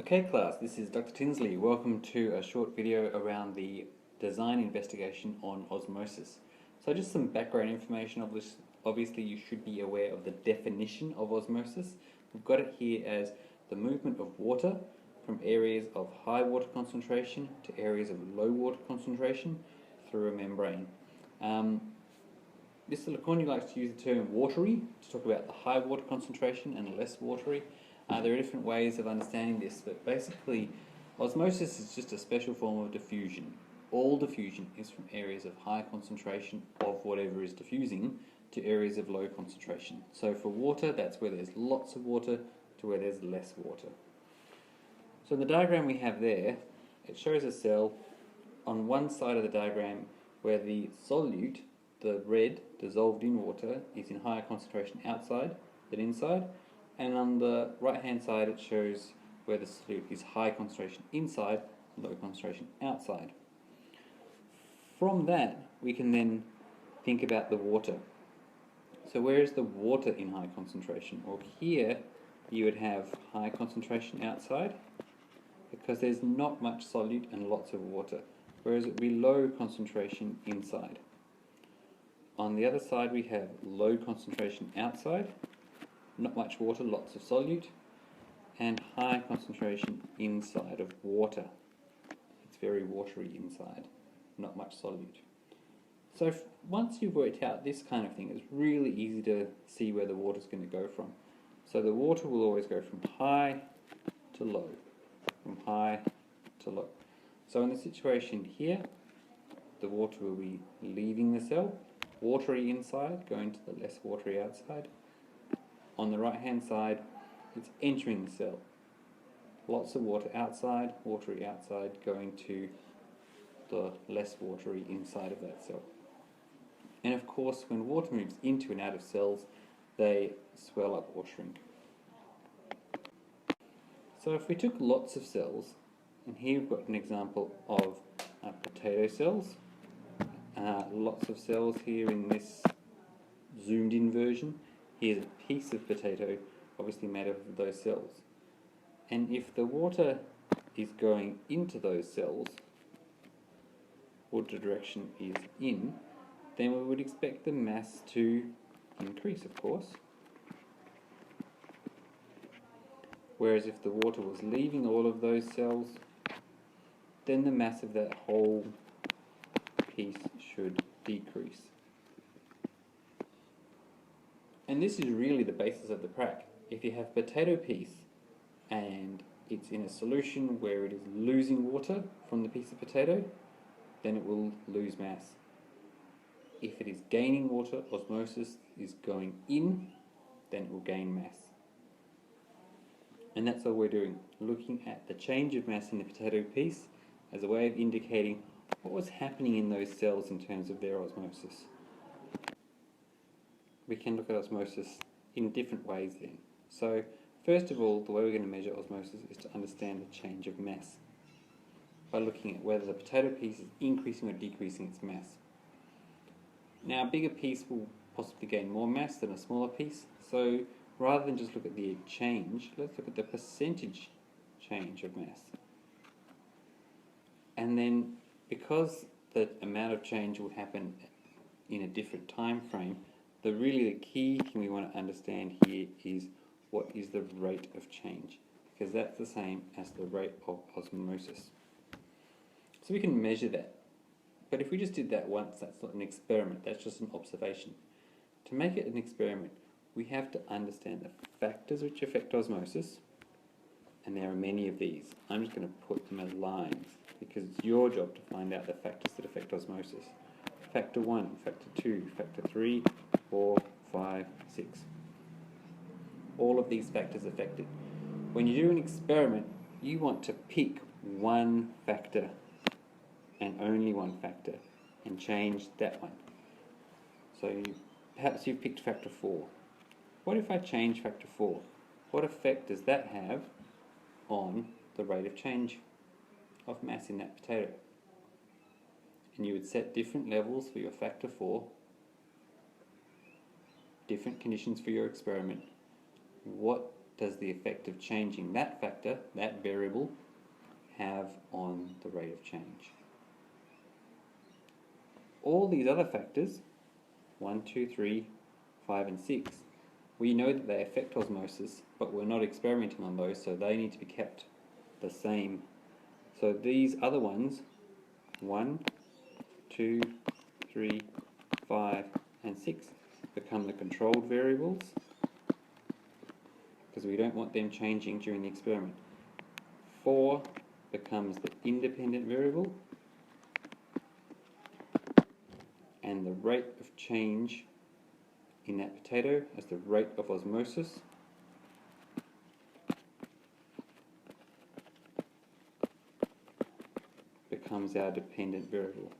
Okay class, this is Dr. Tinsley. Welcome to a short video around the design investigation on osmosis. So just some background information of this. Obviously you should be aware of the definition of osmosis. We've got it here as the movement of water from areas of high water concentration to areas of low water concentration through a membrane. Mr. Lacornu likes to use the term watery to talk about the high water concentration and less watery. There are different ways of understanding this, but basically osmosis is just a special form of diffusion. All diffusion is from areas of high concentration of whatever is diffusing to areas of low concentration. So for water, that's where there's lots of water to where there's less water. So in the diagram we have there, it shows a cell on one side of the diagram where the solute, the red dissolved in water, is in higher concentration outside than inside. And on the right hand side it shows where the solute is high concentration inside, low concentration outside. From that we can then think about the water. So where is the water in high concentration? Well, here you would have high concentration outside because there's not much solute and lots of water, whereas it would be low concentration inside. On the other side we have low concentration outside, not much water, lots of solute, and high concentration inside of water. It's very watery inside, not much solute. So once you've worked out this kind of thing, it's really easy to see where the water is going to go from. So the water will always go from high to low, from high to low. So in the situation here, the water will be leaving the cell, watery inside, going to the less watery outside. On the right hand side, it's entering the cell. Lots of water outside, watery outside, going to the less watery inside of that cell. And of course, when water moves into and out of cells, they swell up or shrink. So if we took lots of cells, and here we've got an example of potato cells, lots of cells here in this zoomed in version. Here's a piece of potato, obviously made up of those cells. And if the water is going into those cells, water direction is in, then we would expect the mass to increase, of course. Whereas if the water was leaving all of those cells, then the mass of that whole piece should decrease. And this is really the basis of the prac. If you have potato piece and it's in a solution where it is losing water from the piece of potato, then it will lose mass. If it is gaining water, osmosis is going in, then it will gain mass. And that's all we're doing, looking at the change of mass in the potato piece as a way of indicating what was happening in those cells in terms of their osmosis. We can look at osmosis in different ways then. So first of all, the way we're going to measure osmosis is to understand the change of mass by looking at whether the potato piece is increasing or decreasing its mass. Now a bigger piece will possibly gain more mass than a smaller piece, so rather than just look at the change, let's look at the percentage change of mass. And then because the amount of change will happen in a different time frame, the key thing we want to understand here is what is the rate of change, because that's the same as the rate of osmosis. So we can measure that. But if we just did that once, that's not an experiment, that's just an observation. To make it an experiment, we have to understand the factors which affect osmosis, and there are many of these. I'm just going to put them as lines, because it's your job to find out the factors that affect osmosis. Factor 1, factor 2, factor 3, 4, 5, 6. All of these factors affect it. When you do an experiment, you want to pick one factor, and only one factor, and change that one. So perhaps you've picked factor 4. What if I change factor 4? What effect does that have on the rate of change of mass in that potato? And you would set different levels for your factor 4, different conditions for your experiment. What does the effect of changing that factor, that variable, have on the rate of change? All these other factors, 1, 2, 3, 5 and 6, we know that they affect osmosis, but we're not experimenting on those, so they need to be kept the same. So these other ones, 1, 2, 3, 5 and 6, become the controlled variables, because we don't want them changing during the experiment. 4 becomes the independent variable, and the rate of change in that potato as the rate of osmosis becomes our dependent variable.